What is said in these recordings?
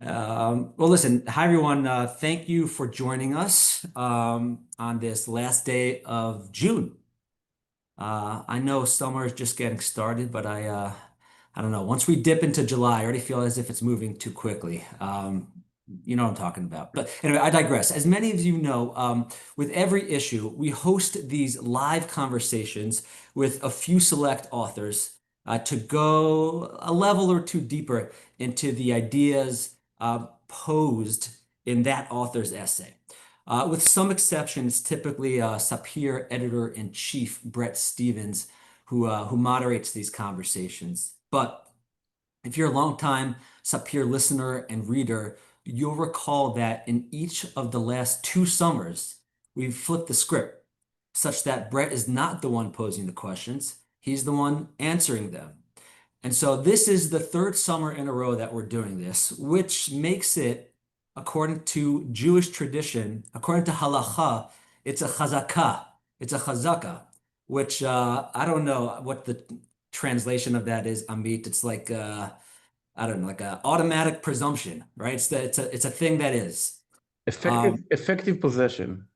Well, listen, hi everyone. Thank you for joining us on this last day of June. I know summer is just getting started, but I don't know. Once we dip into July, I already feel as if it's moving too quickly. You know what I'm talking about. But anyway, I digress. As many of you know, with every issue, we host these live conversations with a few select authors to go a level or two deeper into the ideas posed in that author's essay. With some exceptions, typically SAPIR editor-in-chief Bret Stephens, who moderates these conversations. But if you're a longtime SAPIR listener and reader, you'll recall that in each of the last two summers, we've flipped the script such that Bret is not the one posing the questions, he's the one answering them. And so this is the third summer in a row that we're doing this, which makes it, according to Jewish tradition, according to halacha, it's a chazakah. It's a chazaka, which I don't know what the translation of that is, Amit. It's like I don't know, like an automatic presumption, right? It's a thing that is. Effective possession.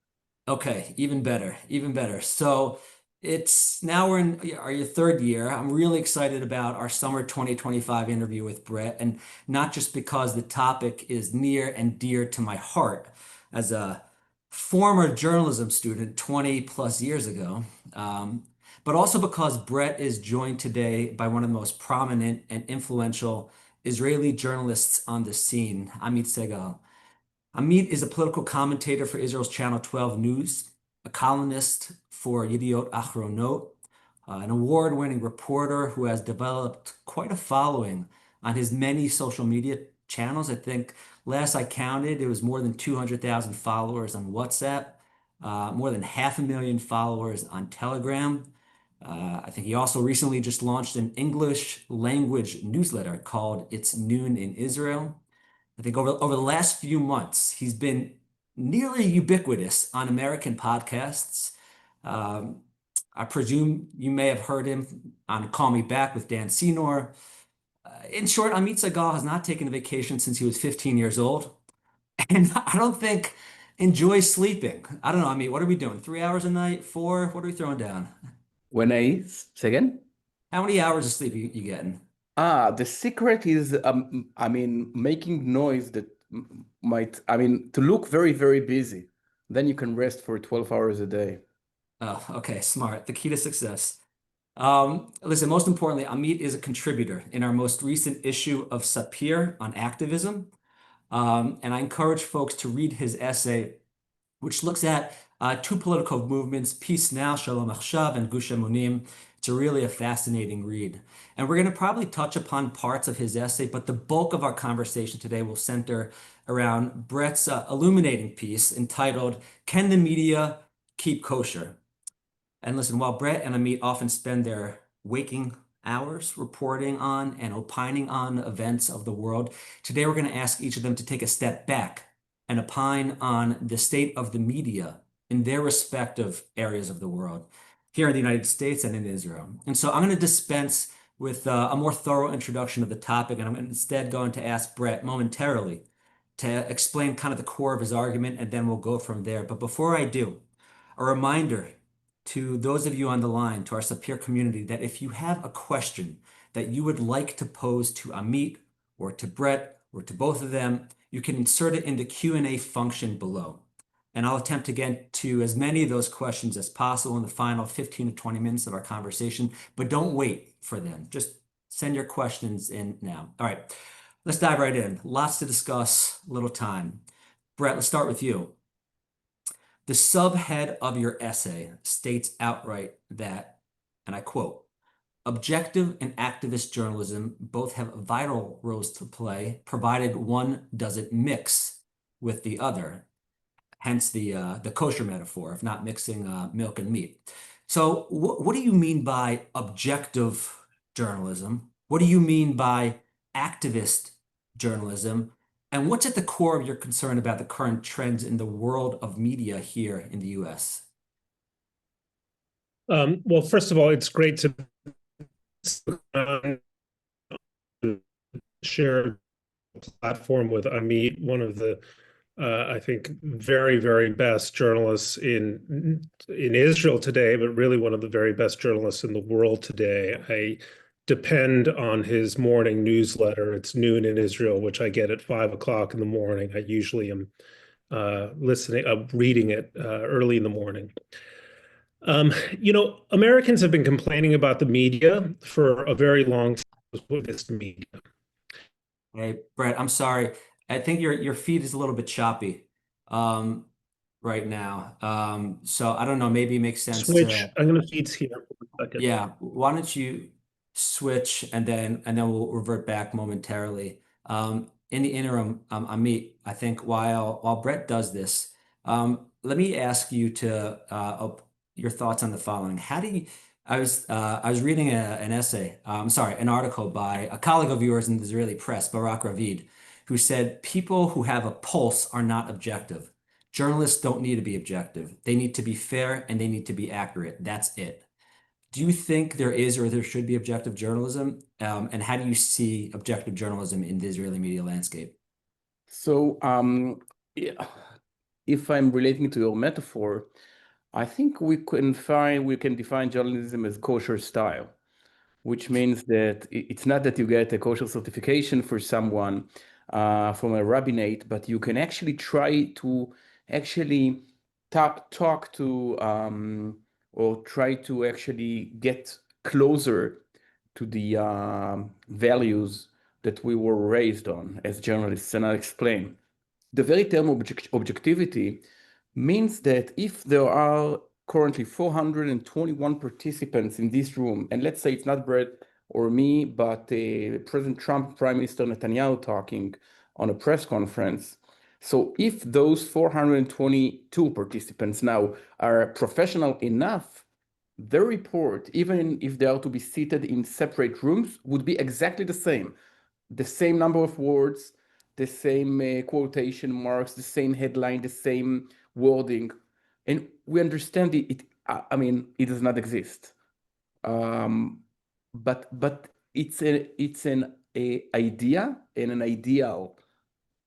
Okay, even better, even better. So it's now we're in our third year. I'm really excited about our summer 2025 interview with Bret, and not just because the topic is near and dear to my heart as a former journalism student 20 plus years ago, but also because Bret is joined today by one of the most prominent and influential Israeli journalists on the scene, Amit Segal. Amit is a political commentator for Israel's Channel 12 News, a columnist for Yediot Ahronot, an award-winning reporter who has developed quite a following on his many social media channels. I think last I counted, it was more than 200,000 followers on WhatsApp, more than 500,000 followers on Telegram. I think he also recently just launched an English language newsletter called It's Noon in Israel. I think over the last few months, he's been nearly ubiquitous on American podcasts. Um, I presume you may have heard him on Call Me Back with Dan Senor. In short, Amit Segal has not taken a vacation since he was 15 years old, and I don't think enjoys sleeping. I don't know, Amit, what are we doing? 3 hours a night? Four? What are we throwing down? Say again? How many hours of sleep you getting? The secret is, making noise that to look very, very busy. Then you can rest for 12 hours a day. Oh, okay, smart. The key to success. Listen, most importantly, Amit is a contributor in our most recent issue of SAPIR on activism. And I encourage folks to read his essay, which looks at two political movements, Peace Now, Shalom Achshav, and Gush Emunim. It's really a fascinating read. And we're going to probably touch upon parts of his essay, but the bulk of our conversation today will center around Bret's illuminating piece entitled, Can the Media Keep Kosher? And listen, while Bret and Amit often spend their waking hours reporting on and opining on events of the world, today we're going to ask each of them to take a step back and opine on the state of the media in their respective areas of the world, here in the United States and in Israel. And so I'm going to dispense with a more thorough introduction of the topic, and I'm instead going to ask Bret momentarily to explain kind of the core of his argument, and then we'll go from there. But before I do, a reminder to those of you on the line, to our SAPIR community, that if you have a question that you would like to pose to Amit or to Bret or to both of them, you can insert it in the Q&A function below. And I'll attempt to get to as many of those questions as possible in the final 15 to 20 minutes of our conversation, but don't wait for them. Just send your questions in now. All right, let's dive right in. Lots to discuss, little time. Bret, let's start with you. The subhead of your essay states outright that, and I quote, objective and activist journalism both have vital roles to play, provided one doesn't mix with the other. Hence the kosher metaphor of not mixing milk and meat. So what do you mean by objective journalism? What do you mean by activist journalism? And what's at the core of your concern about the current trends in the world of media here in the US? Well, first of all, it's great to share platform with Amit, one of the I think very, very best journalists in Israel today, but really one of the very best journalists in the world today. I depend on his morning newsletter. It's noon in Israel, which I get at 5 o'clock in the morning. I usually am reading it early in the morning. Americans have been complaining about the media for a very long time with this media. Hey, Bret, I'm sorry. I think your feed is a little bit choppy right now. So I don't know, maybe it makes sense Switch. to, I'm going to feeds here for a second. yeah, why don't you switch and then we'll revert back momentarily. In the interim, Amit, I think while Bret does this, let me ask you to your thoughts on the following. How do you I was reading an essay, sorry, an article by a colleague of yours in the Israeli press, Barak Ravid, who said people who have a pulse are not objective. Journalists don't need to be objective. They need to be fair and they need to be accurate. That's it. Do you think there is or there should be objective journalism? And how do you see objective journalism in the Israeli media landscape? So, yeah, if I'm relating to your metaphor, I think we can define journalism as kosher style, which means that it's not that you get a kosher certification for someone from a rabbinate, but you can actually try to actually talk to or try to actually get closer to the values that we were raised on as journalists. And I'll explain. The very term objectivity means that if there are currently 421 participants in this room, and let's say it's not Bret or me, but President Trump, Prime Minister Netanyahu talking on a press conference. So if those 422 participants now are professional enough, their report, even if they are to be seated in separate rooms, would be exactly the same number of words, the same quotation marks, the same headline, the same wording. And we understand I mean, it does not exist. But it's an idea and an ideal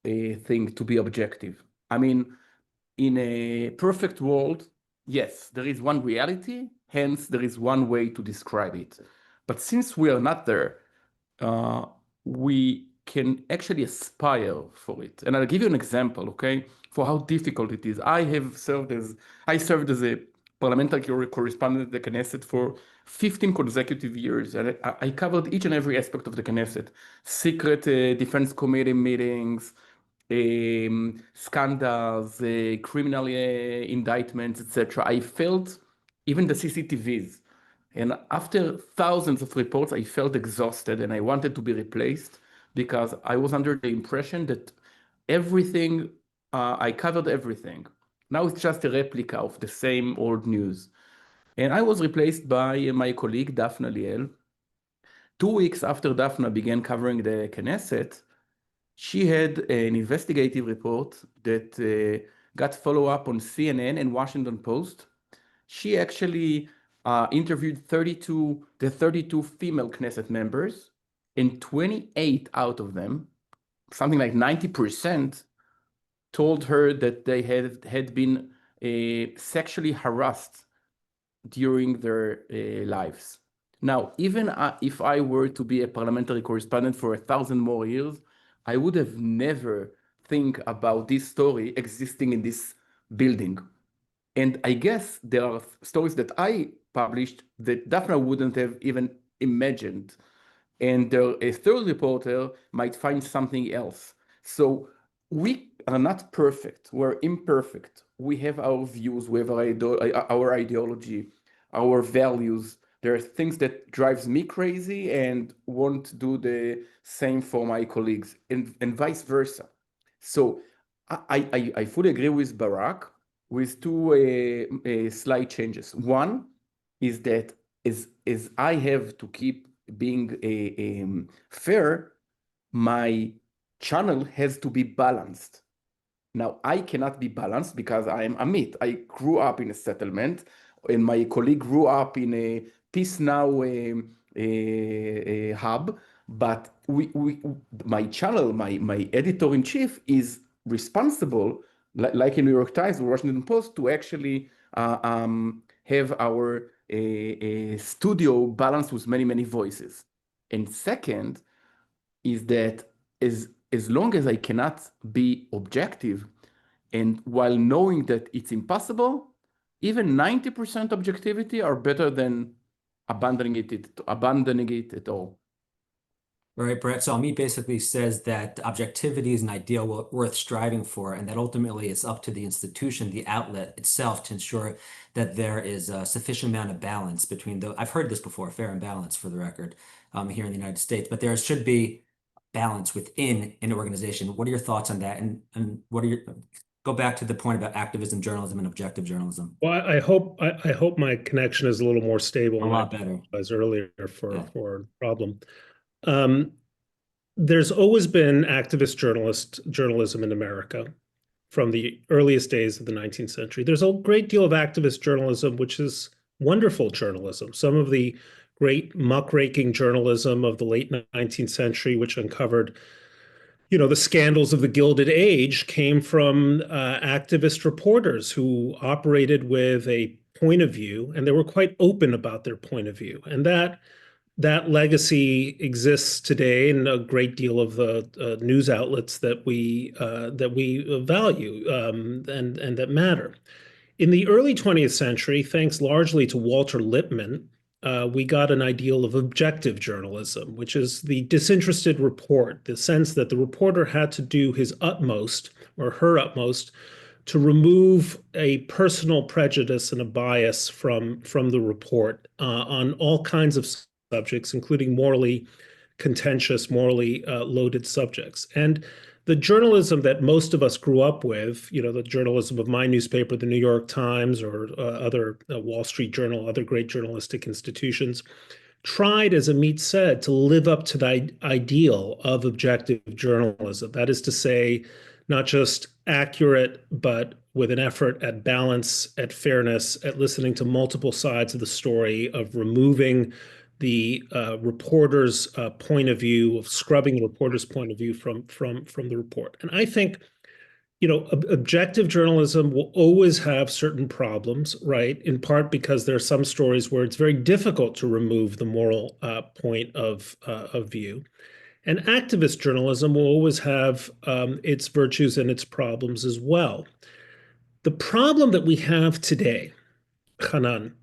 thing to be objective. I mean, in a perfect world, yes, there is one reality, hence there is one way to describe it. But since we are not there, we can actually aspire for it. And I'll give you an example, okay, for how difficult it is. I served as a parliamentary correspondent at the Knesset for 15 consecutive years. And I covered each and every aspect of the Knesset: secret defense committee meetings, scandals, criminal indictments, etc. I felt even the CCTVs. And after thousands of reports, I felt exhausted and I wanted to be replaced because I was under the impression that everything, I covered everything. Now it's just a replica of the same old news. And I was replaced by my colleague, Daphna Liel. 2 weeks after Daphna began covering the Knesset, she had an investigative report that got follow-up on CNN and Washington Post. She actually interviewed the 32 female Knesset members, and 28 out of them, something like 90%, told her that they had been sexually harassed during their lives. Now, even if I were to be a parliamentary correspondent for 1,000 more years, I would have never think about this story existing in this building. And I guess there are stories that I published that Daphna wouldn't have even imagined. And a third reporter might find something else. So we are not perfect. We're imperfect. We have our views, we have our ideology, our values. There are things that drives me crazy and won't do the same for my colleagues, and vice versa. So I fully agree with Barak, with two slight changes. One is that as I have to keep being fair, my channel has to be balanced. Now, I cannot be balanced because I am Amit. I grew up in a settlement, and my colleague grew up in a Peace Now hub. But my channel, my editor-in-chief is responsible, like in New York Times or Washington Post, to actually have our studio balanced with many, many voices. And second is that as long as I cannot be objective, and while knowing that it's impossible, even 90% objectivity are better than abandoning it at all. Right, Brett. So Amit basically says that objectivity is an ideal worth striving for, and that ultimately it's up to the institution, the outlet itself, to ensure that there is a sufficient amount of balance between the, I've heard this before, fair and balanced for the record, here in the United States, but there should be balance within an organization. What are your thoughts on that? And what are your, go back to the point about activism journalism and objective journalism. Well, I hope my connection is a little more stable. A lot better. As earlier for the problem. There's always been activist journalism in America from the earliest days of the 19th century. There's a great deal of activist journalism, which is wonderful journalism. Some of the great muckraking journalism of the late 19th century, which uncovered, the scandals of the Gilded Age, came from activist reporters who operated with a point of view, and they were quite open about their point of view. And that legacy exists today in a great deal of the news outlets that we value and that matter. In the early 20th century, thanks largely to Walter Lippmann, we got an ideal of objective journalism, which is the disinterested report, the sense that the reporter had to do his utmost or her utmost to remove a personal prejudice and a bias from the report on all kinds of subjects, including morally contentious, morally loaded subjects. And the journalism that most of us grew up with, the journalism of my newspaper, the New York Times, or other Wall Street Journal, other great journalistic institutions, tried, as Amit said, to live up to the ideal of objective journalism. That is to say, not just accurate, but with an effort at balance, at fairness, at listening to multiple sides of the story, of removing the reporter's point of view, of scrubbing the reporter's point of view from the report. And I think, objective journalism will always have certain problems, right? In part because there are some stories where it's very difficult to remove the moral point of view. And activist journalism will always have its virtues and its problems as well. The problem that we have today, Chanan,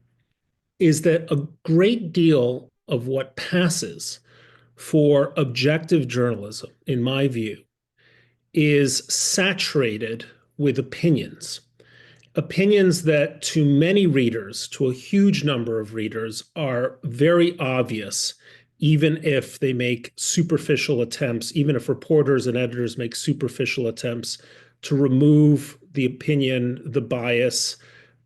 is that a great deal of what passes for objective journalism, in my view, is saturated with opinions. Opinions that to many readers, to a huge number of readers, are very obvious, even if they make superficial attempts, even if reporters and editors make superficial attempts to remove the opinion, the bias,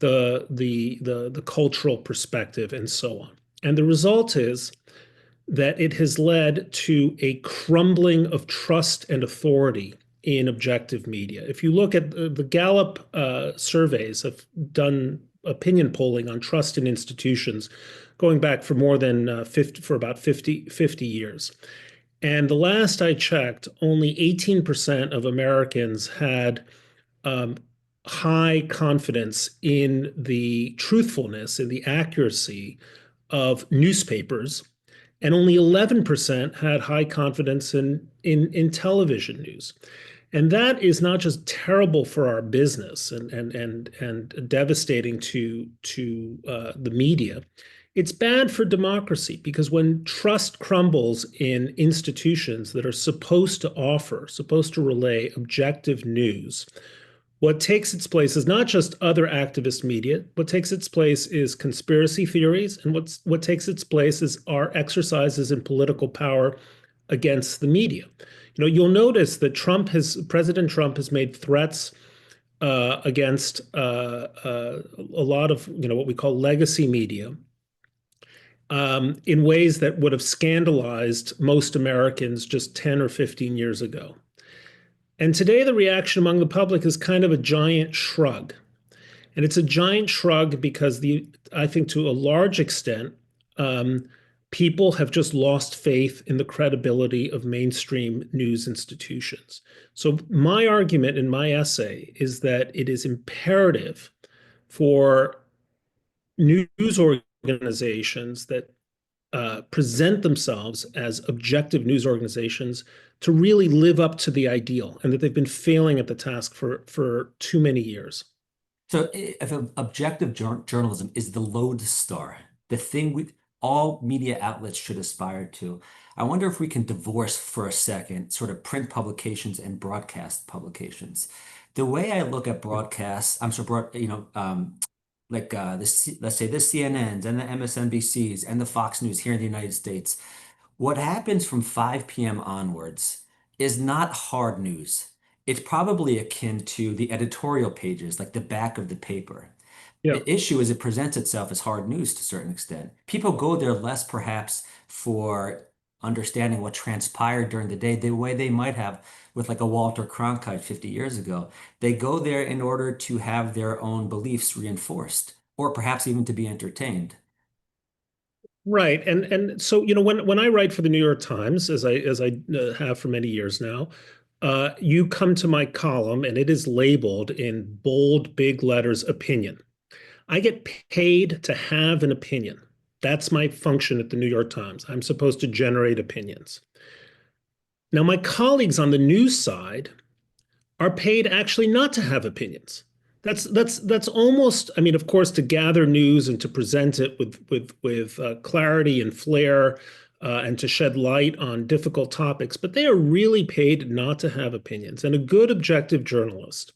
the cultural perspective, and so on. And the result is that it has led to a crumbling of trust and authority in objective media. If you look at the Gallup surveys have done opinion polling on trust in institutions going back for more than about 50 years. And the last I checked, only 18% of Americans had high confidence in the truthfulness and the accuracy of newspapers, and only 11% had high confidence in television news. And that is not just terrible for our business and devastating to the media. It's bad for democracy, because when trust crumbles in institutions that are supposed to relay objective news, what takes its place is not just other activist media. What takes its place is conspiracy theories, and what takes its place is our exercises in political power against the media. You'll notice that President Trump has made threats against a lot of what we call legacy media in ways that would have scandalized most Americans just 10 or 15 years ago. And today the reaction among the public is kind of a giant shrug. And it's a giant shrug because I think to a large extent, people have just lost faith in the credibility of mainstream news institutions. So my argument in my essay is that it is imperative for news organizations that present themselves as objective news organizations to really live up to the ideal, and that they've been failing at the task for too many years. So if objective journalism is the lodestar, the thing all media outlets should aspire to, I wonder if we can divorce for a second sort of print publications and broadcast publications. The way I look at broadcasts, I'm so broad, like let's say the CNNs and the MSNBCs and the Fox News here in the United States. What happens from 5 p.m. onwards is not hard news. It's probably akin to the editorial pages, like the back of the paper. Yeah. The issue is it presents itself as hard news to a certain extent. People go there less perhaps for understanding what transpired during the day, the way they might have with like a Walter Cronkite 50 years ago. They go there in order to have their own beliefs reinforced, or perhaps even to be entertained. Right. And so, when I write for the New York Times, as I have for many years now, you come to my column and it is labeled in bold, big letters, opinion. I get paid to have an opinion. That's my function at the New York Times. I'm supposed to generate opinions. Now, my colleagues on the news side are paid actually not to have opinions. That's almost, I mean, of course, to gather news and to present it with clarity and flair, and to shed light on difficult topics, but they are really paid not to have opinions. And a good objective journalist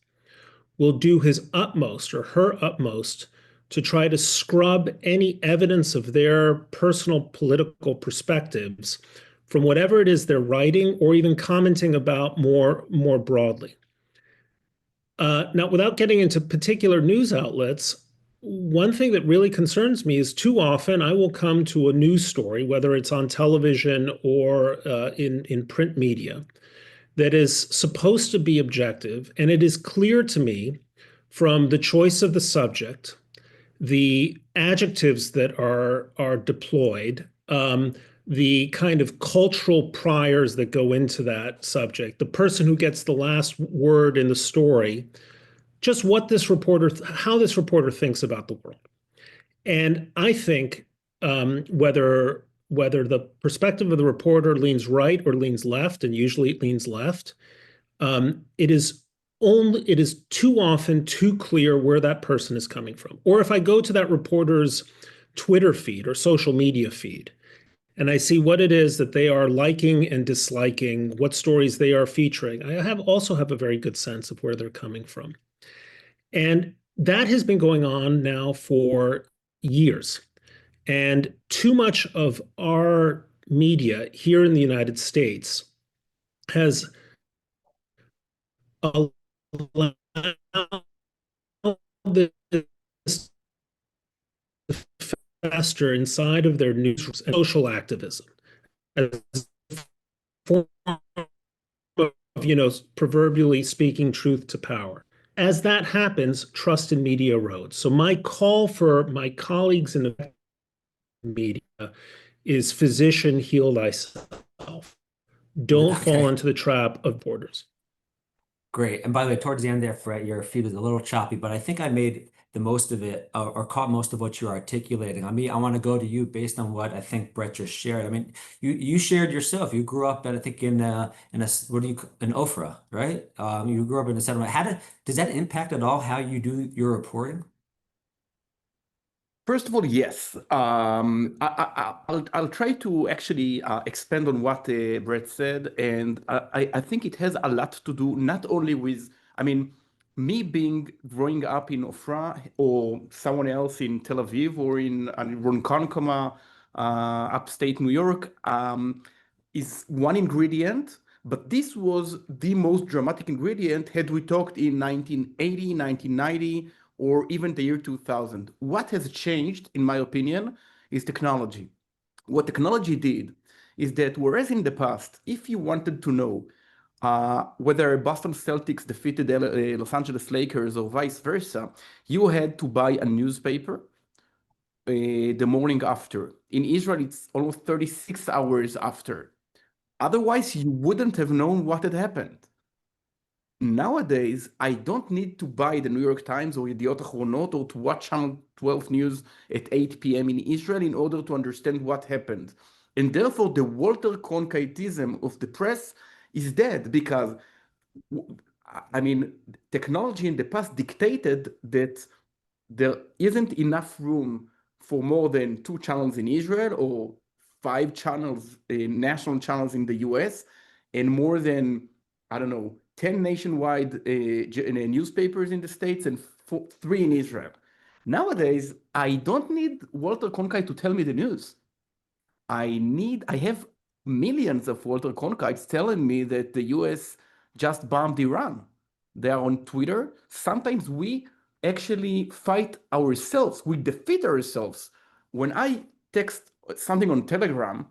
will do his utmost or her utmost to try to scrub any evidence of their personal political perspectives from whatever it is they're writing or even commenting about more broadly. Now, without getting into particular news outlets, one thing that really concerns me is too often I will come to a news story, whether it's on television or in print media, that is supposed to be objective, and it is clear to me from the choice of the subject, the adjectives that are deployed, the kind of cultural priors that go into that subject, the person who gets the last word in the story, just how this reporter thinks about the world. And I think whether the perspective of the reporter leans right or leans left, and usually it leans left, it is too often too clear where that person is coming from. Or if I go to that reporter's Twitter feed or social media feed, and I see what it is that they are liking and disliking, what stories they are featuring, I also have a very good sense of where they're coming from. And that has been going on now for years. And too much of our media here in the United States has allowed this to fester inside of their newsrooms and social activism as a form of, proverbially speaking truth to power. As that happens, trust in media erodes. So my call for my colleagues in the media is physician, heal thyself. Don't fall into the trap of borders. Great. And by the way, towards the end there, Fred, your feed was a little choppy, but I think I made the most of it or caught most of what you're articulating. I mean, I want to go to you based on what I think Bret just shared. I mean, you shared yourself. You grew up, I think, in Ofra, right? You grew up in a settlement. Does that impact at all how you do your reporting? First of all, yes. I'll try to actually expand on what Bret said, and I think it has a lot to do not only with, I mean, me growing up in Ofra or someone else in Tel Aviv or in Ronkonkoma, upstate New York, is one ingredient, but this was the most dramatic ingredient had we talked in 1980, 1990, or even the year 2000. What has changed, in my opinion, is technology. What technology did is that whereas in the past, if you wanted to know whether Boston Celtics defeated Los Angeles Lakers or vice versa, you had to buy a newspaper, the morning after. In Israel, it's almost 36 hours after. Otherwise, you wouldn't have known what had happened. Nowadays, I don't need to buy the New York Times or Yediot Ahronot or to watch Channel 12 News at 8 p.m. in Israel in order to understand what happened. And therefore, the Walter Cronkiteism of the press is dead because, I mean, technology in the past dictated that there isn't enough room for more than 2 channels in Israel or 5 channels, national channels in the US, and more than, I don't know, 10 nationwide newspapers in the States and 3 in Israel. Nowadays, I don't need Walter Cronkite to tell me the news. I have millions of Walter Cronkites telling me that the US just bombed Iran. They are on Twitter. Sometimes we actually fight ourselves. We defeat ourselves. When I text something on Telegram,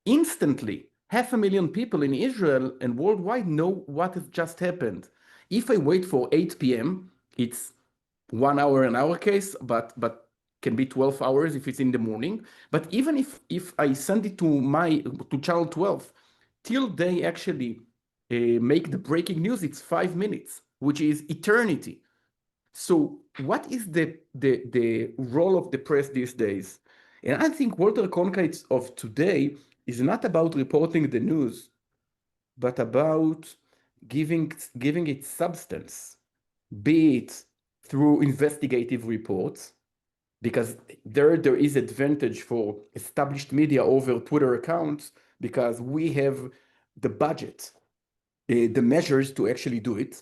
instantly 500,000 people in Israel and worldwide know what has just happened. If I wait for 8 p.m., it's 1 hour in our case, but can be 12 hours if it's in the morning. But even if I send it to Channel 12, till they actually make the breaking news, it's 5 minutes, which is eternity. So what is the role of the press these days? And I think Walter Cronkite of today is not about reporting the news, but about giving it substance, be it through investigative reports, because there is advantage for established media over Twitter accounts because we have the budget, the measures to actually do it,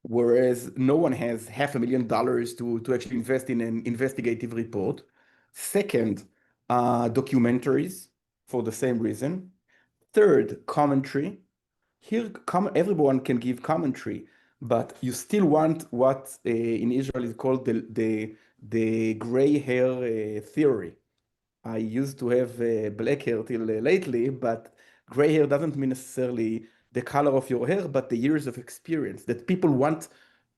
whereas no one has $500,000 to actually invest in an investigative report. Second, documentaries for the same reason. Third, commentary. Here, everyone can give commentary, but you still want what in Israel is called the gray hair theory. I used to have black hair till lately, but gray hair doesn't mean necessarily the color of your hair, but the years of experience, that people want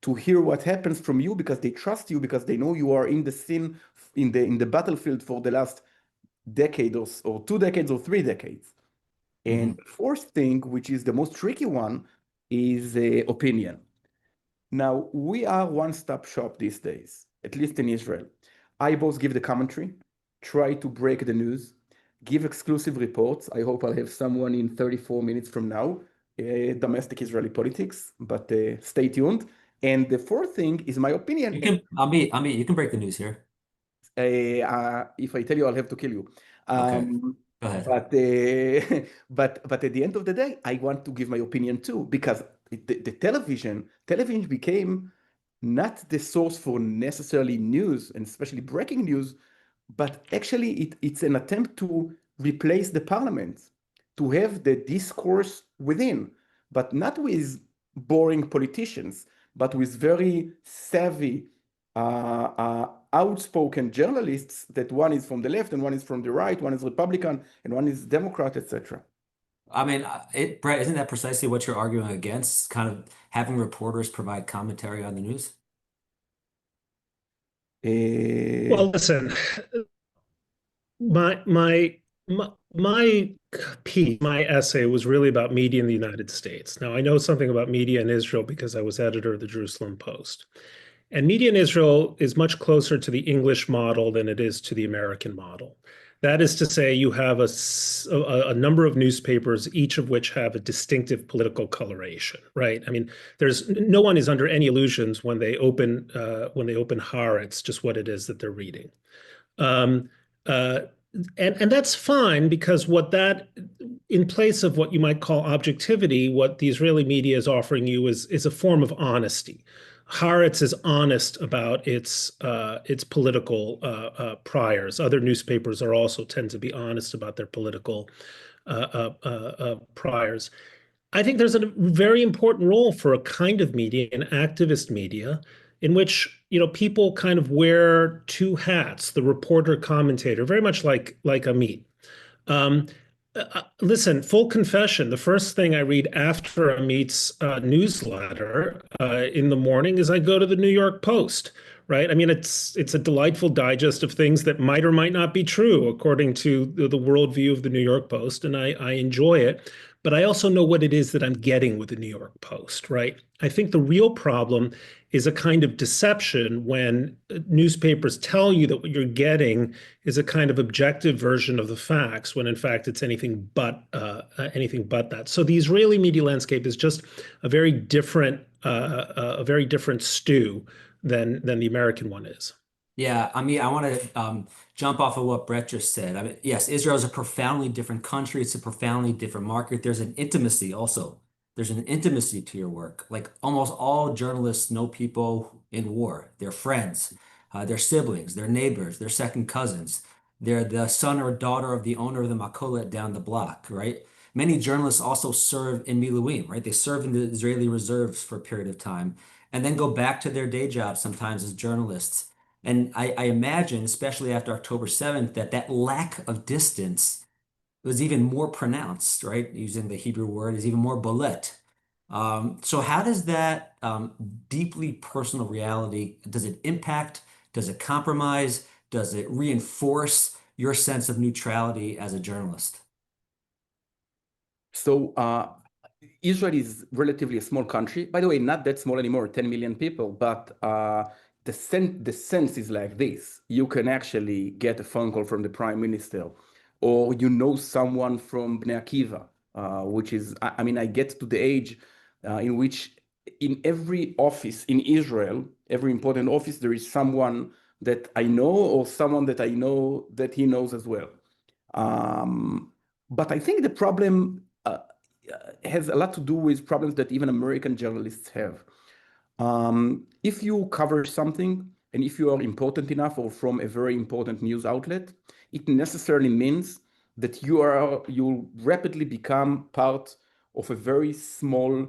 to hear what happens from you because they trust you, because they know you are in the scene, in the battlefield for the last decade or 2 decades or 3 decades. And the fourth thing, which is the most tricky one, is opinion. Now, we are one-stop shop these days, at least in Israel. I both give the commentary, try to break the news, give exclusive reports. I hope I'll have someone in 34 minutes from now, domestic Israeli politics, but stay tuned. And the fourth thing is my opinion. Amit, you can break the news here. If I tell you, I'll have to kill you. Okay, go ahead. But at the end of the day, I want to give my opinion too, because the television became not the source for necessarily news, and especially breaking news, but actually it's an attempt to replace the parliament, to have the discourse within, but not with boring politicians, but with very savvy, outspoken journalists, that one is from the left and one is from the right, one is Republican and one is Democrat, etc. I mean, Bret, isn't that precisely what you're arguing against? Kind of having reporters provide commentary on the news? Well, listen, my piece, my essay was really about media in the United States. Now, I know something about media in Israel because I was editor of the Jerusalem Post. And media in Israel is much closer to the English model than it is to the American model. That is to say, you have a number of newspapers, each of which have a distinctive political coloration, right? I mean, no one is under any illusions when they open Haaretz, just what it is that they're reading. And that's fine, because in place of what you might call objectivity, what the Israeli media is offering you is a form of honesty. Haaretz is honest about its political priors. Other newspapers also tend to be honest about their political priors. I think there's a very important role for a kind of media, an activist media, in which people kind of wear 2 hats: the reporter, commentator, very much like Amit. Listen, full confession, the first thing I read after Amit's newsletter in the morning is I go to the New York Post, right? I mean, it's a delightful digest of things that might or might not be true according to the worldview of the New York Post, and I enjoy it. But I also know what it is that I'm getting with the New York Post, right? I think the real problem is a kind of deception when newspapers tell you that what you're getting is a kind of objective version of the facts, when in fact it's anything but that. So the Israeli media landscape is just a very different stew than the American one is. Yeah, I mean, I want to jump off of what Bret just said. I mean, yes, Israel is a profoundly different country. It's a profoundly different market. There's an intimacy also. There's an intimacy to your work. Like almost all journalists know people in war. They're friends, they're siblings, they're neighbors, they're second cousins. They're the son or daughter of the owner of the makolet down the block, right? Many journalists also serve in Miluim, right? They serve in the Israeli reserves for a period of time and then go back to their day jobs sometimes as journalists. And I imagine, especially after October 7th, that that lack of distance was even more pronounced, right? Using the Hebrew word is even more bolet. So how does that deeply personal reality, does it impact, does it compromise, does it reinforce your sense of neutrality as a journalist? So Israel is relatively a small country. By the way, not that small anymore, 10 million people, but the sense is like this. You can actually get a phone call from the prime minister, or you know someone from Bnei Akiva, which is, I mean, I get to the age in which in every office in Israel, every important office, there is someone that I know or someone that I know that he knows as well. But I think the problem has a lot to do with problems that even American journalists have. If you cover something and if you are important enough or from a very important news outlet, it necessarily means that you'll rapidly become part of a very small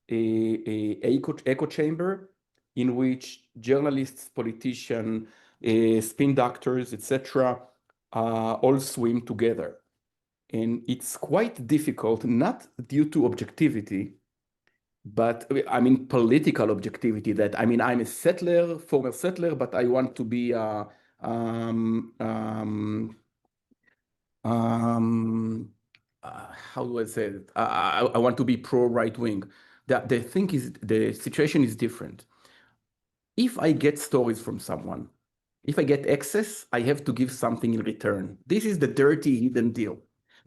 echo chamber in which journalists, politicians, spin doctors, etc., all swim together. And it's quite difficult, not due to objectivity, but I mean political objectivity. That I mean, I'm a settler, former settler, but I want to be how do I say it? I want to be pro right wing. The situation is different. If I get stories from someone, if I get access, I have to give something in return. This is the dirty hidden deal.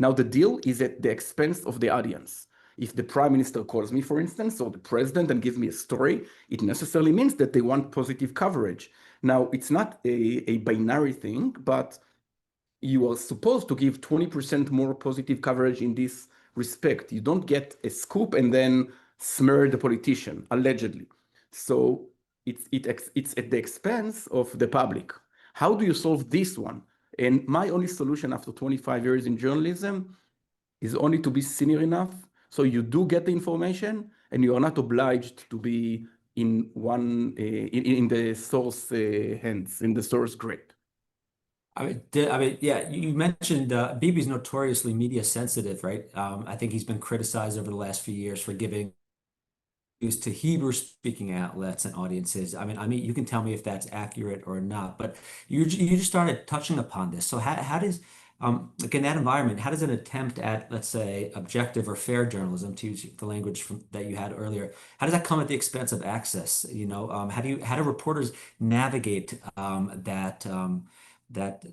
Now, the deal is at the expense of the audience. If the prime minister calls me, for instance, or the president and gives me a story, it necessarily means that they want positive coverage. Now, it's not a binary thing, but you are supposed to give 20% more positive coverage in this respect. You don't get a scoop and then smear the politician, allegedly. So it's at the expense of the public. How do you solve this one? And my only solution after 25 years in journalism is only to be senior enough so you do get the information and you are not obliged to be in the source hands, in the source grid. I mean, yeah, you mentioned Bibi's notoriously media sensitive, right? I think he's been criticized over the last few years for giving news to Hebrew speaking outlets and audiences. I mean, you can tell me if that's accurate or not, but you just started touching upon this. So how does like in that environment, how does an attempt at, let's say, objective or fair journalism, to use the language that you had earlier, how does that come at the expense of access? You know, how do reporters navigate that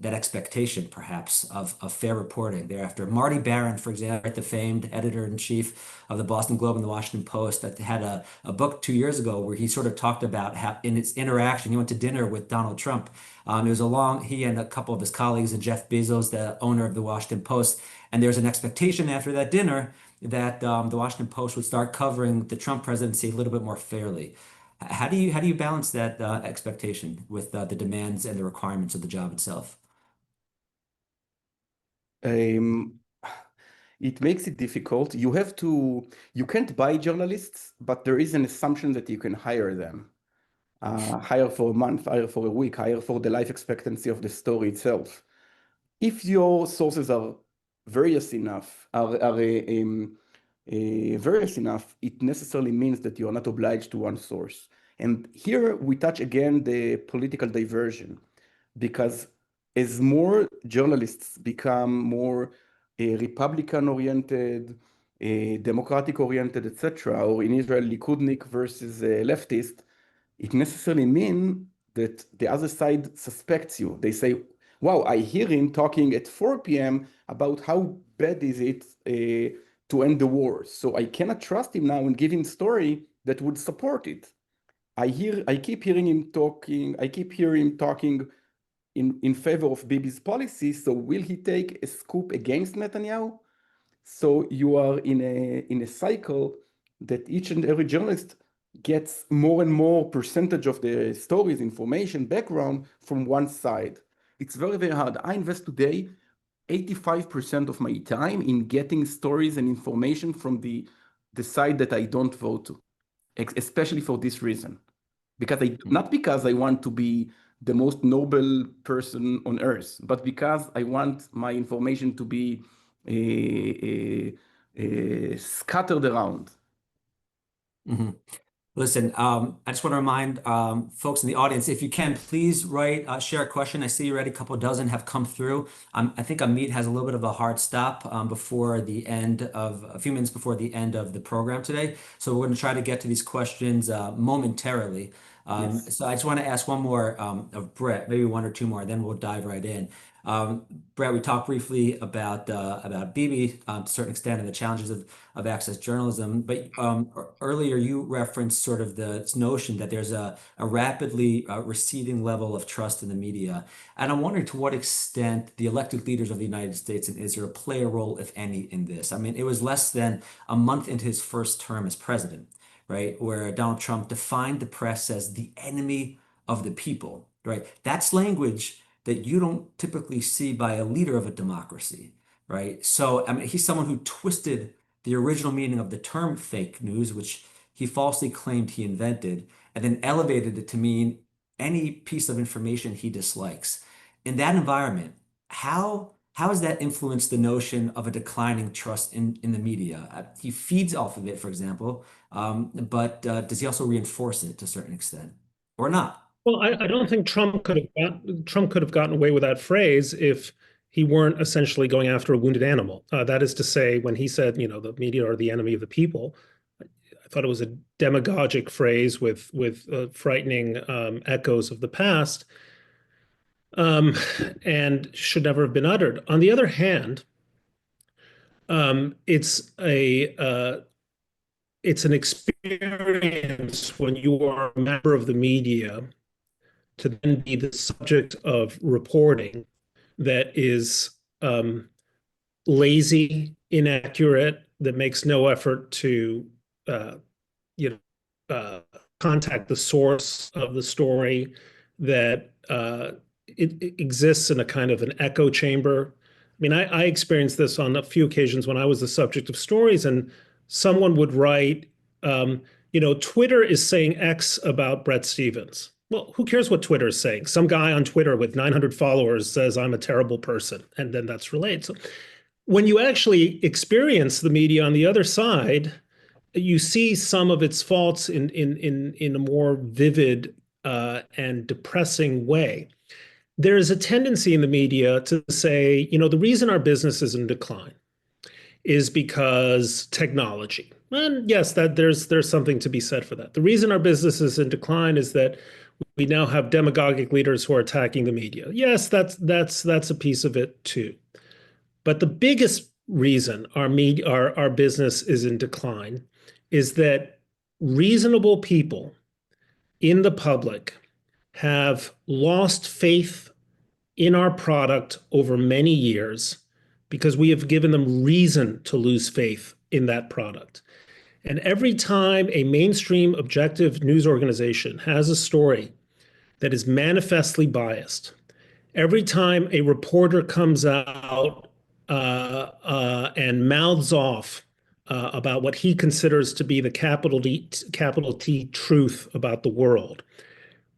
expectation perhaps of fair reporting thereafter? Marty Baron, for example, the famed editor-in-chief of the Boston Globe and the Washington Post, that had a book 2 years ago where he sort of talked about how in its interaction, he went to dinner with Donald Trump. It was he and a couple of his colleagues and Jeff Bezos, the owner of the Washington Post, and there's an expectation after that dinner that the Washington Post would start covering the Trump presidency a little bit more fairly. How do you balance that expectation with the demands and the requirements of the job itself? It makes it difficult. You can't buy journalists, but there is an assumption that you can hire them. Hire for a month, hire for a week, hire for the life expectancy of the story itself. If your sources are various enough, various enough, it necessarily means that you are not obliged to one source. And here we touch again the political diversion, because as more journalists become more Republican-oriented, Democratic-oriented, etc., or in Israel, Likudnik versus leftist, it necessarily means that the other side suspects you. They say, wow, I hear him talking at 4 p.m. about how bad is it to end the war. So I cannot trust him now and give him story that would support it. I keep hearing him talking in favor of Bibi's policy. So will he take a scoop against Netanyahu? So you are in a cycle that each and every journalist gets more and more percentage of the stories, information, background from one side. It's very, very hard. I invest today 85% of my time in getting stories and information from the side that I don't vote to, especially for this reason. Not because I want to be the most noble person on earth, but because I want my information to be scattered around. Mm-hmm. Listen, I just want to remind folks in the audience, if you can, please share a question. I see already a couple dozen have come through. I think Amit has a little bit of a hard stop before the end of a few minutes before the end of the program today. So we're going to try to get to these questions momentarily. Yes. So I just want to ask one more of Bret, maybe one or two more, then we'll dive right in. Bret, we talked briefly about Bibi to a certain extent and the challenges of access journalism, but earlier you referenced sort of this notion that there's a rapidly receding level of trust in the media. And I'm wondering to what extent the elected leaders of the United States and Israel play a role, if any, in this. I mean, it was less than a month into his first term as president, right, where Donald Trump defined the press as the enemy of the people, right? That's language that you don't typically see by a leader of a democracy, right? So, I mean, he's someone who twisted the original meaning of the term fake news, which he falsely claimed he invented, and then elevated it to mean any piece of information he dislikes. In that environment, how has that influenced the notion of a declining trust in the media? He feeds off of it, for example, but does he also reinforce it to a certain extent, or not? Well, I don't think Trump could have gotten away with that phrase if he weren't essentially going after a wounded animal. That is to say, when he said, the media are the enemy of the people, I thought it was a demagogic phrase with frightening echoes of the past, and should never have been uttered. On the other hand, it's an experience when you are a member of the media to then be the subject of reporting that is lazy, inaccurate, that makes no effort to contact the source of the story, that it exists in a kind of an echo chamber. I mean, I experienced this on a few occasions when I was the subject of stories, and someone would write, Twitter is saying X about Bret Stephens. Well, who cares what Twitter is saying? Some guy on Twitter with 900 followers says I'm a terrible person, and then that's relayed. So when you actually experience the media on the other side, you see some of its faults in a more vivid and depressing way. There is a tendency in the media to say, the reason our business is in decline is because technology. And yes, that there's something to be said for that. The reason our business is in decline is that we now have demagogic leaders who are attacking the media. Yes, that's a piece of it too. But the biggest reason our business is in decline is that reasonable people in the public have lost faith in our product over many years because we have given them reason to lose faith in that product. And every time a mainstream objective news organization has a story that is manifestly biased, every time a reporter comes out and mouths off about what he considers to be the capital T truth about the world,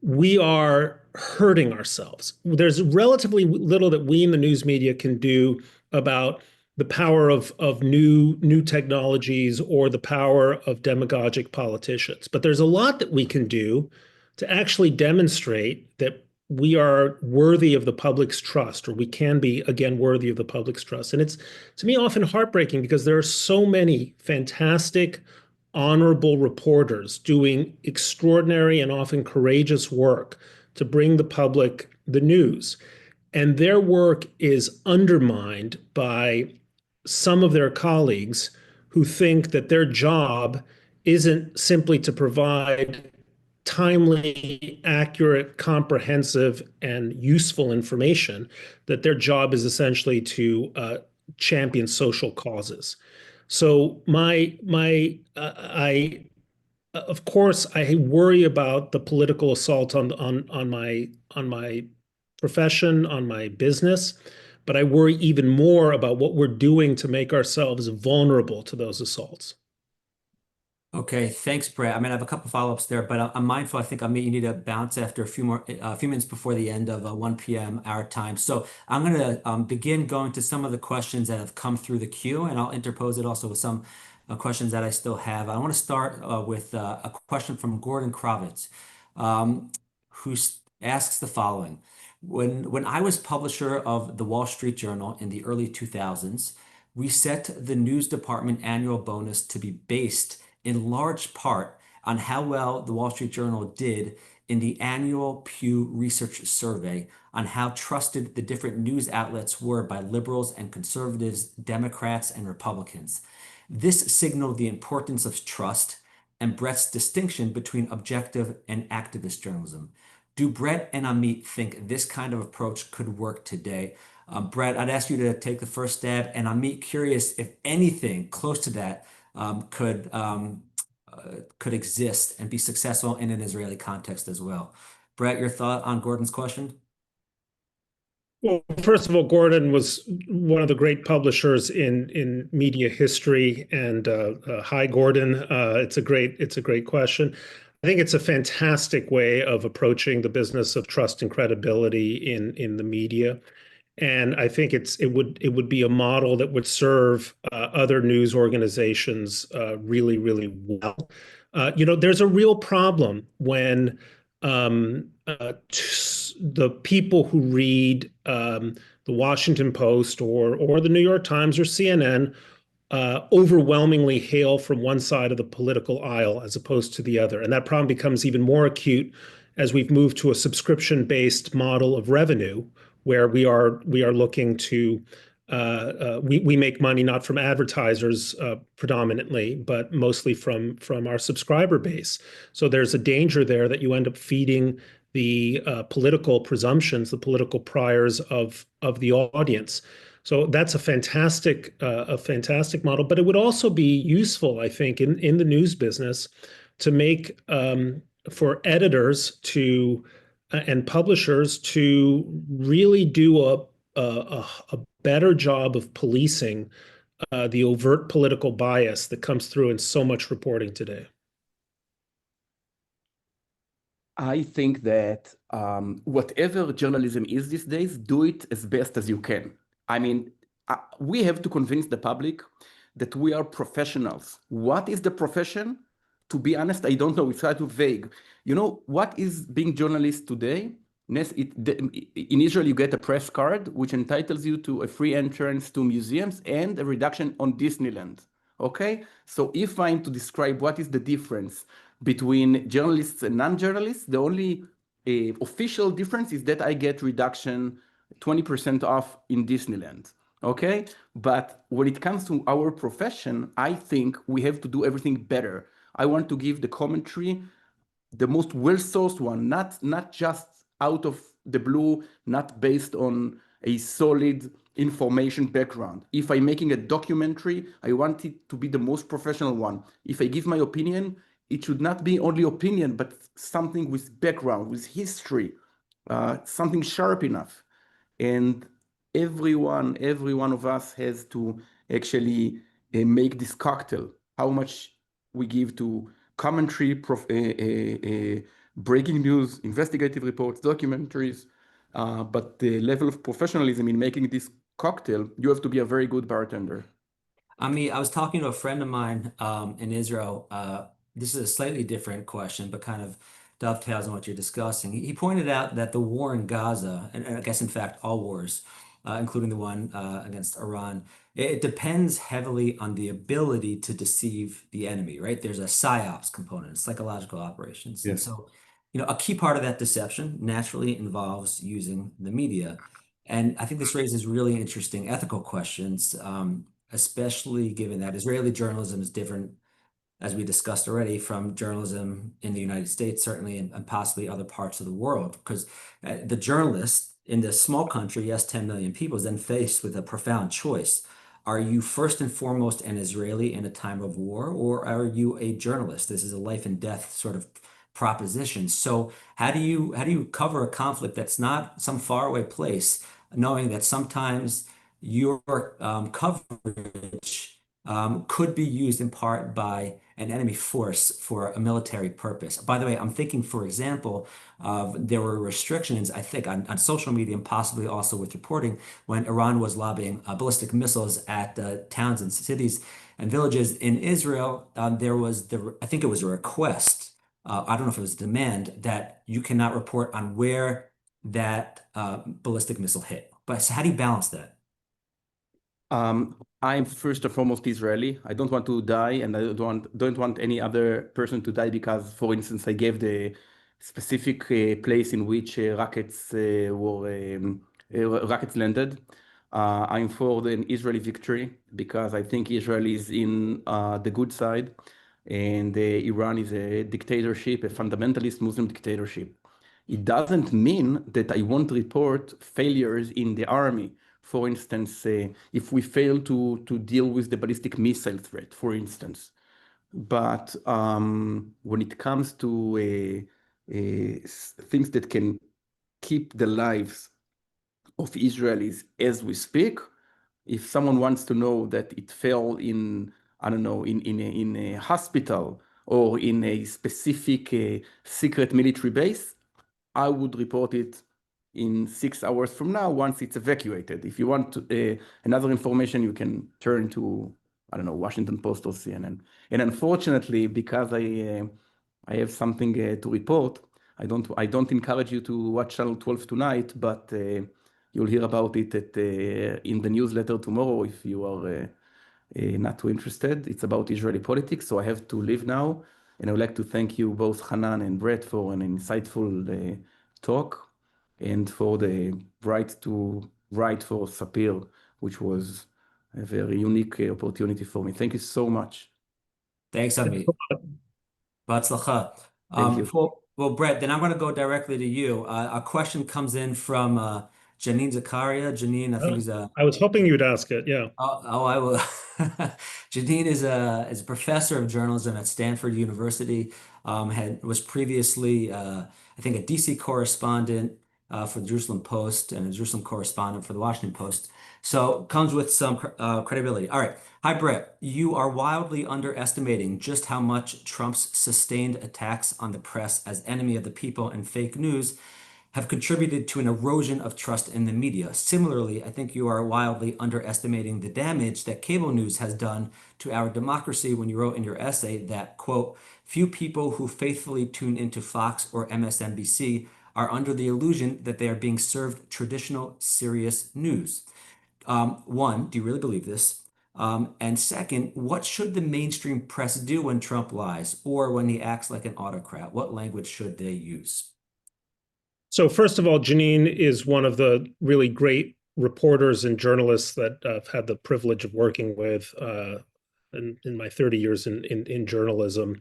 we are hurting ourselves. There's relatively little that we in the news media can do about the power of new technologies or the power of demagogic politicians. But there's a lot that we can do to actually demonstrate that we are worthy of the public's trust, or we can be, again, worthy of the public's trust. And it's, to me, often heartbreaking because there are so many fantastic, honorable reporters doing extraordinary and often courageous work to bring the public the news. And their work is undermined by some of their colleagues who think that their job isn't simply to provide timely, accurate, comprehensive, and useful information, that their job is essentially to champion social causes. So I of course I worry about the political assault on my profession, on my business, but I worry even more about what we're doing to make ourselves vulnerable to those assaults. Okay, thanks, Brett. I mean, I have a couple follow-ups there, but I'm mindful. I think I may you need to bounce after a few minutes before the end of 1 p.m. our time. So I'm going to begin going to some of the questions that have come through the queue, and I'll interpose it also with some questions that I still have. I want to start with a question from Gordon Kravitz, who asks the following: When I was publisher of the Wall Street Journal in the early 2000s, we set the news department annual bonus to be based in large part on how well the Wall Street Journal did in the annual Pew Research Survey on how trusted the different news outlets were by liberals and conservatives, Democrats and Republicans. This signaled the importance of trust and Bret's distinction between objective and activist journalism. Do Bret and Amit think this kind of approach could work today? Bret, I'd ask you to take the first stab, and Amit, curious if anything close to that could exist and be successful in an Israeli context as well. Bret, your thought on Gordon's question? Well, first of all, Gordon was one of the great publishers in media history, and hi, Gordon. It's a great question. I think it's a fantastic way of approaching the business of trust and credibility in the media. And I think it would be a model that would serve other news organizations really, really well. There's a real problem when the people who read the Washington Post or the New York Times or CNN overwhelmingly hail from one side of the political aisle as opposed to the other. And that problem becomes even more acute as we've moved to a subscription-based model of revenue, where we are looking to we make money not from advertisers predominantly, but mostly from our subscriber base. So there's a danger there that you end up feeding the political presumptions, the political priors of the audience. So that's a fantastic model. But it would also be useful, I think, in the news business to make for editors to and publishers to really do a better job of policing the overt political bias that comes through in so much reporting today. I think that whatever journalism is these days, do it as best as you can. I mean, we have to convince the public that we are professionals. What is the profession? To be honest, I don't know. It's kind of vague. You know, what is being journalist today? In Israel, you get a press card, which entitles you to a free entrance to museums and a reduction on Disneyland. Okay? So if I'm to describe what is the difference between journalists and non-journalists, the only official difference is that I get reduction 20% off in Disneyland. Okay? But when it comes to our profession, I think we have to do everything better. I want to give the commentary the most well-sourced one, not just out of the blue, not based on a solid information background. If I'm making a documentary, I want it to be the most professional one. If I give my opinion, it should not be only opinion, but something with background, with history, something sharp enough. And every one of us has to actually make this cocktail. How much we give to commentary, breaking news, investigative reports, documentaries, but the level of professionalism in making this cocktail, you have to be a very good bartender. I mean, I was talking to a friend of mine in Israel. This is a slightly different question, but kind of dovetails on what you're discussing. He pointed out that the war in Gaza, and I guess in fact all wars, including the one against Iran, it depends heavily on the ability to deceive the enemy, right? There's a psyops component, psychological operations. And Yes. so, a key part of that deception naturally involves using the media. And I think this raises really interesting ethical questions. Especially given that Israeli journalism is different, as we discussed already, from journalism in the United States, certainly, and possibly other parts of the world. Because the journalist in this small country, yes, 10 million people, is then faced with a profound choice. Are you first and foremost an Israeli in a time of war, or are you a journalist? This is a life and death sort of proposition. So how do you cover a conflict that's not some faraway place, knowing that sometimes your coverage could be used in part by an enemy force for a military purpose? By the way, I'm thinking, for example, there were restrictions, I think, on social media and possibly also with reporting when Iran was lobbing ballistic missiles at towns and cities and villages in Israel. There was I think it was a request. I don't know if it was a demand that you cannot report on where that ballistic missile hit. But so how do you balance that? I'm first and foremost Israeli. I don't want to die, and I don't want any other person to die because, for instance, I gave the specific place in which rockets landed. I'm for an Israeli victory because I think Israel is in the good side, and Iran is a dictatorship, a fundamentalist Muslim dictatorship. It doesn't mean that I won't report failures in the army. For instance, if we fail to deal with the ballistic missile threat, for instance. But when it comes to things that can keep the lives of Israelis as we speak, if someone wants to know that it fell in, I don't know, in a hospital or in a specific secret military base, I would report it in 6 hours from now once it's evacuated. If you want another information, you can turn to, I don't know, Washington Post or CNN. And unfortunately, because I have something to report, I don't encourage you to watch Channel 12 tonight, but you'll hear about it in the newsletter tomorrow if you are not too interested. It's about Israeli politics, so I have to leave now. And I would like to thank you both, Chanan and Bret, for an insightful talk and for the right to write for SAPIR, which was a very unique opportunity for me. Thank you so much. Thanks, Amit. Batzlacha. Thank you. Well, Bret, then I'm going to go directly to you. A question comes in from Janine Zakaria. Janine, I think is a. I was hoping you'd ask it. Yeah. I will. Janine is a professor of journalism at Stanford University. Was previously, I think, a DC correspondent for the Jerusalem Post and a Jerusalem correspondent for the Washington Post. So comes with some credibility. All right. Hi, Bret. You are wildly underestimating just how much Trump's sustained attacks on the press as enemy of the people and fake news have contributed to an erosion of trust in the media. Similarly, I think you are wildly underestimating the damage that cable news has done to our democracy when you wrote in your essay that, quote, few people who faithfully tune into Fox or MSNBC are under the illusion that they are being served traditional, serious news. One, do you really believe this? And second, what should the mainstream press do when Trump lies or when he acts like an autocrat? What language should they use? So first of all, Janine is one of the really great reporters and journalists that I've had the privilege of working with in my 30 years in journalism.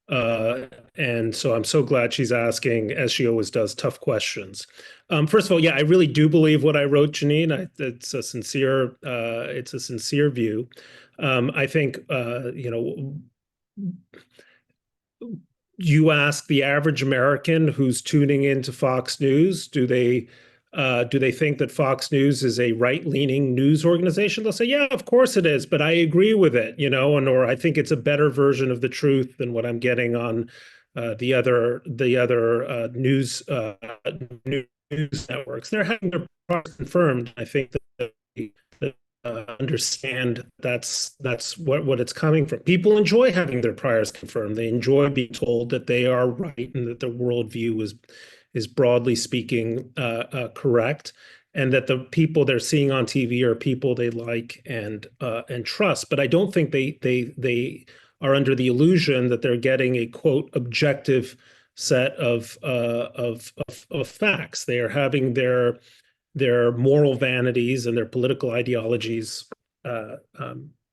And so I'm so glad she's asking, as she always does, tough questions. First of all, yeah, I really do believe what I wrote, Janine. It's a sincere view. I think, you ask the average American who's tuning into Fox News, do they think that Fox News is a right-leaning news organization? They'll say, yeah, of course it is, but I agree with it, or I think it's a better version of the truth than what I'm getting on the other news networks. They're having their products confirmed. I think that understand that's what it's coming from. People enjoy having their priors confirmed. They enjoy being told that they are right and that their worldview is broadly speaking correct, and that the people they're seeing on TV are people they like and trust. But I don't think they are under the illusion that they're getting a quote objective set of facts. They are having their moral vanities and their political ideologies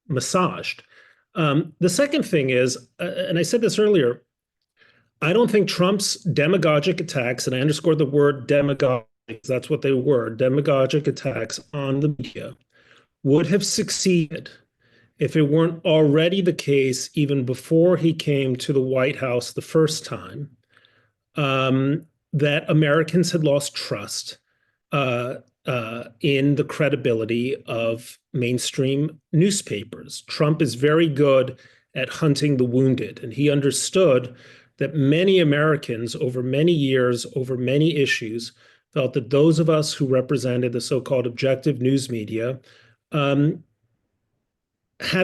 massaged. The second thing is, and I said this earlier, I don't think Trump's demagogic attacks, and I underscore the word demagogic, that's what they were, demagogic attacks on the media, would have succeeded if it weren't already the case, even before he came to the White House the first time, that Americans had lost trust in the credibility of mainstream newspapers. Trump is very good at hunting the wounded, and he understood that many Americans over many years, over many issues, felt that those of us who represented the so-called objective news media had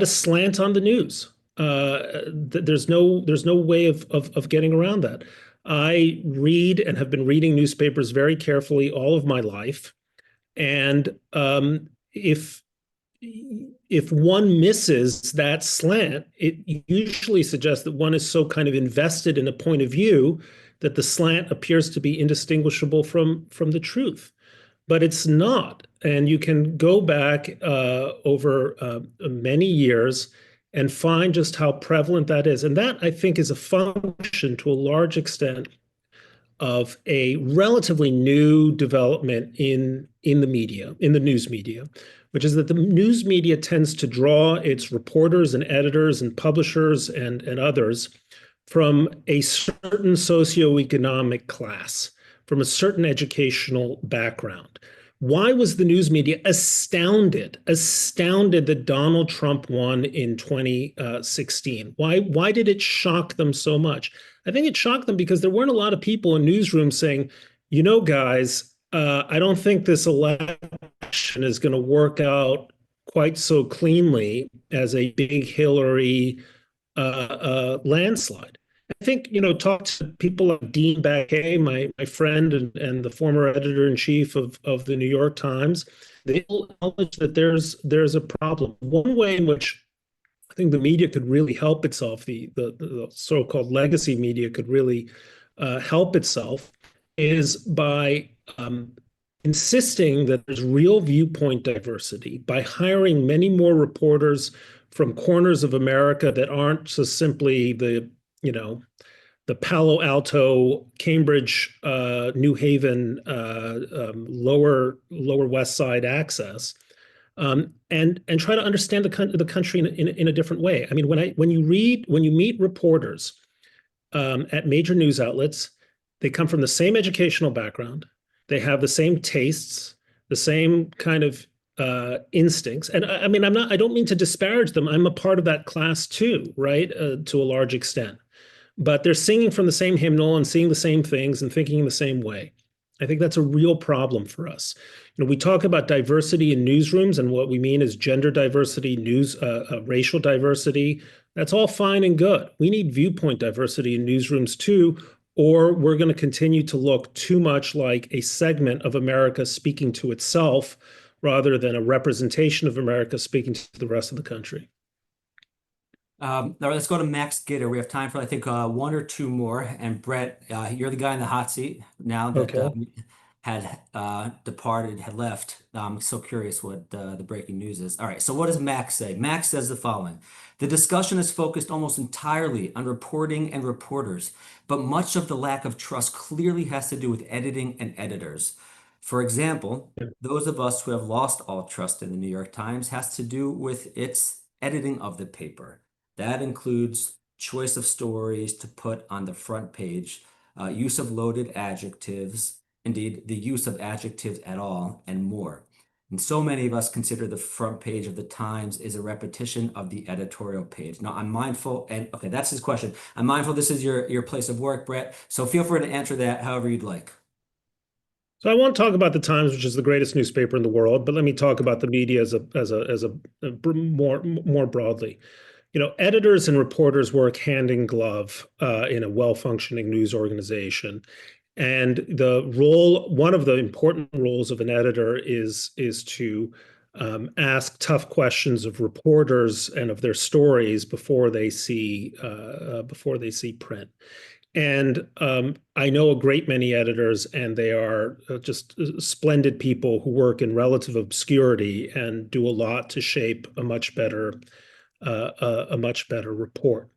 a slant on the news. There's no way of getting around that. I read and have been reading newspapers very carefully all of my life. And if one misses that slant, it usually suggests that one is so kind of invested in a point of view that the slant appears to be indistinguishable from the truth. But it's not. And you can go back over many years and find just how prevalent that is. And that, I think, is a function to a large extent of a relatively new development in the media, in the news media, which is that the news media tends to draw its reporters and editors and publishers and others from a certain socioeconomic class, from a certain educational background. Why was the news media astounded that Donald Trump won in 2016? Why did it shock them so much? I think it shocked them because there weren't a lot of people in newsrooms saying, you know, guys, I don't think this election is going to work out quite so cleanly as a big Hillary landslide. I think, you know, talk to people like Dean Baquet, my friend and the former editor-in-chief of the New York Times. They will acknowledge that there's a problem. One way in which I think the media could really help itself, the so-called legacy media could really help itself, is by insisting that there's real viewpoint diversity, by hiring many more reporters from corners of America that aren't just simply the Palo Alto, Cambridge, New Haven, lower West Side access, and try to understand the country in a different way. I mean, when you meet reporters at major news outlets, they come from the same educational background, they have the same tastes, the same kind of instincts. And I mean, I don't mean to disparage them. I'm a part of that class too, right? To a large extent. But they're singing from the same hymnal and seeing the same things and thinking in the same way. I think that's a real problem for us. You know, we talk about diversity in newsrooms, and what we mean is gender diversity, racial diversity. That's all fine and good. We need viewpoint diversity in newsrooms too, or we're going to continue to look too much like a segment of America speaking to itself rather than a representation of America speaking to the rest of the country. All right, let's go to Max Gitter. We have time for, I think, one or two more. And Bret, you're the guy in the hot seat now that had departed, had left. I'm so curious what the breaking news is. All right, so what does Max say? Max says the following. The discussion is focused almost entirely on reporting and reporters, but much of the lack of trust clearly has to do with editing and editors. For example, those of us who have lost all trust in the New York Times has to do with its editing of the paper. That includes choice of stories to put on the front page, use of loaded adjectives, indeed, the use of adjectives at all, and more. And so many of us consider the front page of the Times is a repetition of the editorial page. Now, I'm mindful, and okay, that's his question. I'm mindful this is your place of work, Bret, so feel free to answer that however you'd like. So I want to talk about the Times, which is the greatest newspaper in the world, but let me talk about the media more broadly. Editors and reporters work hand in glove in a well-functioning news organization. And one of the important roles of an editor is to ask tough questions of reporters and of their stories before they see print. And I know a great many editors, and they are just splendid people who work in relative obscurity and do a lot to shape a much better report.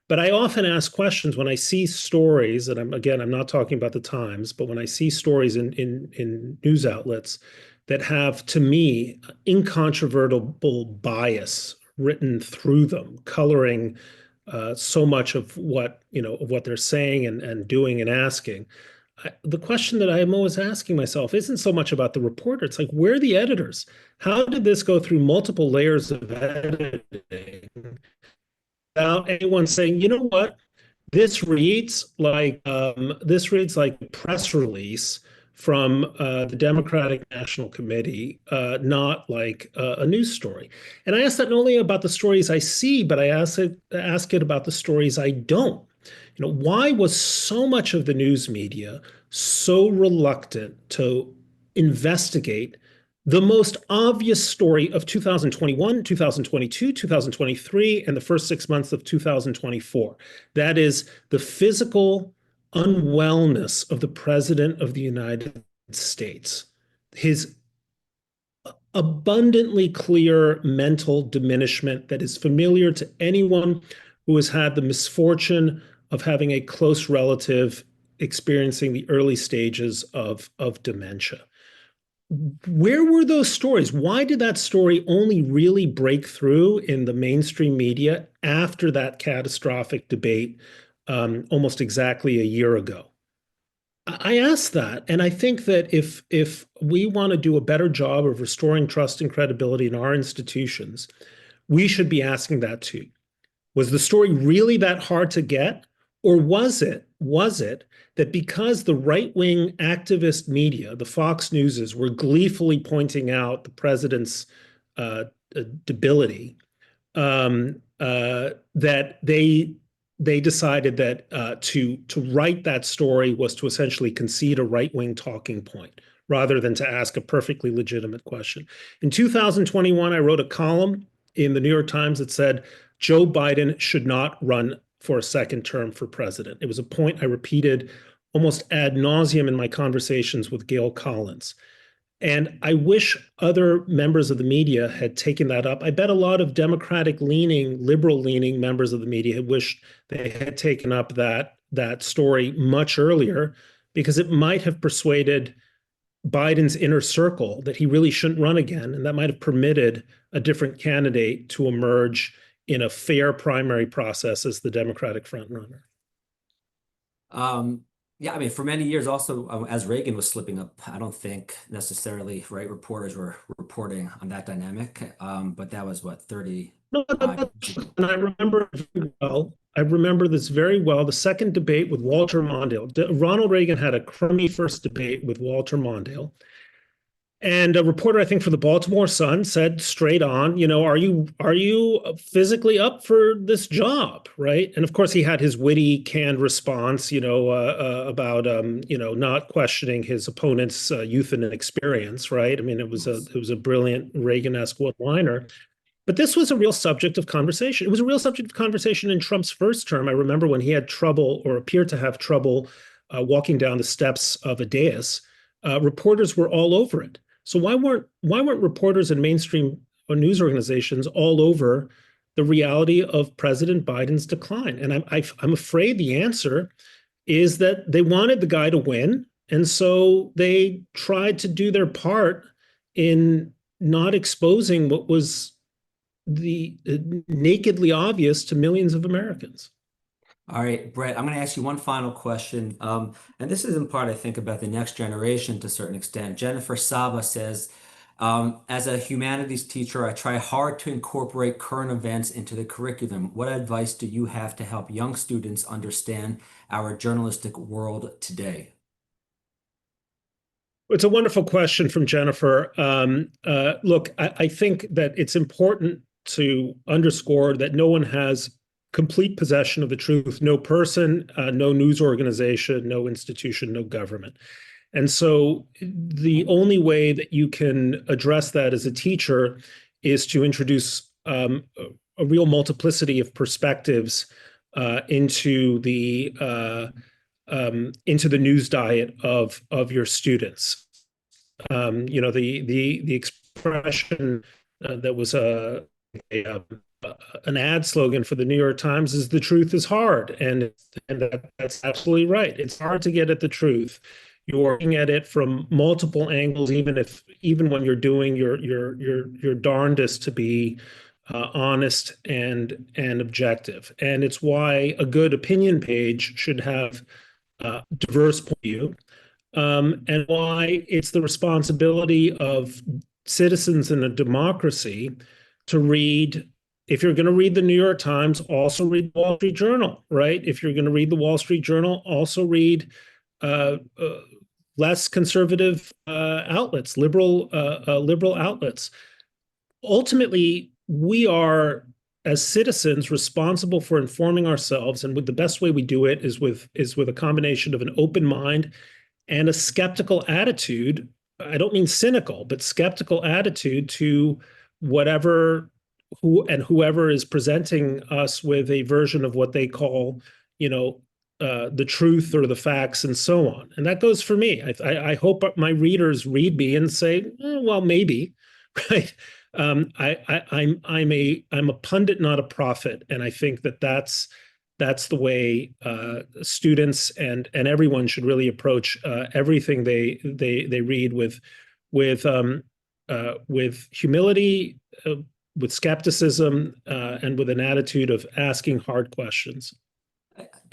But I often ask questions when I see stories, and I'm not talking about the Times, but when I see stories in news outlets that have, to me, incontrovertible bias written through them, coloring so much of what they're saying and doing and asking. The question that I'm always asking myself isn't so much about the reporter. It's like, where are the editors? How did this go through multiple layers of editing without anyone saying, you know what, this reads like a press release from the Democratic National Committee, not like a news story. And I ask that not only about the stories I see, but I ask it about the stories I don't. Why was so much of the news media so reluctant to investigate the most obvious story of 2021, 2022, 2023, and the first 6 months of 2024? That is the physical unwellness of the President of the United States, his abundantly clear mental diminishment that is familiar to anyone who has had the misfortune of having a close relative experiencing the early stages of dementia. Where were those stories? Why did that story only really break through in the mainstream media after that catastrophic debate almost exactly a year ago? I asked that, and I think that if we want to do a better job of restoring trust and credibility in our institutions, we should be asking that too. Was the story really that hard to get? Or was it that because the right-wing activist media, the Fox Newses, were gleefully pointing out the president's debility, that they decided that to write that story was to essentially concede a right-wing talking point rather than to ask a perfectly legitimate question. In 2021, I wrote a column in the New York Times that said, Joe Biden should not run for a second term for president. It was a point I repeated almost ad nauseum in my conversations with Gail Collins. And I wish other members of the media had taken that up. I bet a lot of Democratic-leaning, liberal-leaning members of the media had wished they had taken up that story much earlier, because it might have persuaded Biden's inner circle that he really shouldn't run again, and that might have permitted a different candidate to emerge in a fair primary process as the Democratic frontrunner. Yeah, I mean, for many years also, as Reagan was slipping up, I don't think necessarily right reporters were reporting on that dynamic. But that was what, 30. No, and I remember very well. I remember this very well. The second debate with Walter Mondale. Ronald Reagan had a crummy first debate with Walter Mondale. And a reporter, I think, for the Baltimore Sun said straight on, are you physically up for this job, right? And of course, he had his witty, canned response, about not questioning his opponent's youth and experience, right? I mean, it was a brilliant Reagan-esque one-liner. But this was a real subject of conversation. It was a real subject of conversation in Trump's first term. I remember when he had trouble, or appeared to have trouble, walking down the steps of a dais. Reporters were all over it. So why weren't reporters and mainstream news organizations all over the reality of President Biden's decline? And I'm afraid the answer is that they wanted the guy to win, and so they tried to do their part in not exposing what was the nakedly obvious to millions of Americans. All right, Bret, I'm going to ask you one final question. And this is in part, I think, about the next generation to a certain extent. Jennifer Saba says, as a humanities teacher, I try hard to incorporate current events into the curriculum. What advice do you have to help young students understand our journalistic world today? It's a wonderful question from Jennifer. Look, I think that it's important to underscore that no one has complete possession of the truth. No person, no news organization, no institution, no government. And so the only way that you can address that as a teacher is to introduce a real multiplicity of perspectives into the news diet of your students. The expression that was an ad slogan for the New York Times is "The truth is hard," and that's absolutely right. It's hard to get at the truth. You're looking at it from multiple angles, even when you're doing your darndest to be honest and objective. And it's why a good opinion page should have diverse point of view, and why it's the responsibility of citizens in a democracy to read. If you're going to read the New York Times, also read the Wall Street Journal, right? If you're going to read the Wall Street Journal, also read less conservative outlets, liberal outlets. Ultimately, we are, as citizens, responsible for informing ourselves, and with the best way we do it is with a combination of an open mind and a skeptical attitude. I don't mean cynical, but skeptical attitude to whoever is presenting us with a version of what they call, the truth or the facts and so on. And that goes for me. I hope my readers read me and say, well, maybe, right? I'm a pundit, not a prophet, and I think that's the way students and everyone should really approach everything they read, with humility, with skepticism, and with an attitude of asking hard questions.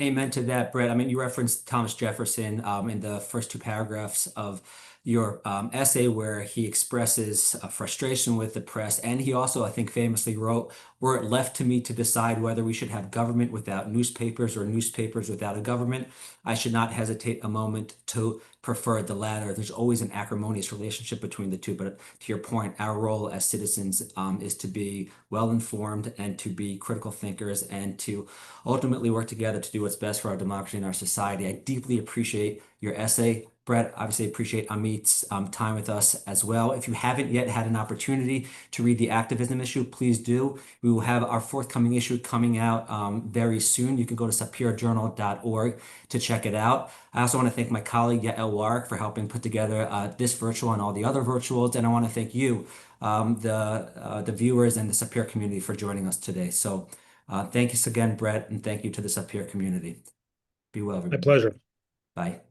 Amen to that, Bret. I mean, you referenced Thomas Jefferson in the first two paragraphs of your essay, where he expresses frustration with the press. And he also, I think, famously wrote, "Were it left to me to decide whether we should have government without newspapers or newspapers without a government, I should not hesitate a moment to prefer the latter." There's always an acrimonious relationship between the two. But to your point, our role as citizens is to be well-informed and to be critical thinkers and to ultimately work together to do what's best for our democracy and our society. I deeply appreciate your essay, Bret. Obviously appreciate Amit's time with us as well. If you haven't yet had an opportunity to read the activism issue, please do. We will have our forthcoming issue coming out very soon. You can go to sapirjournal.org to check it out. I also want to thank my colleague Yael Warwick for helping put together this virtual and all the other virtuals. And I want to thank you, the viewers and the SAPIR community, for joining us today. So thank you again, Bret, and thank you to the SAPIR community. Be well, everybody. My pleasure. Bye.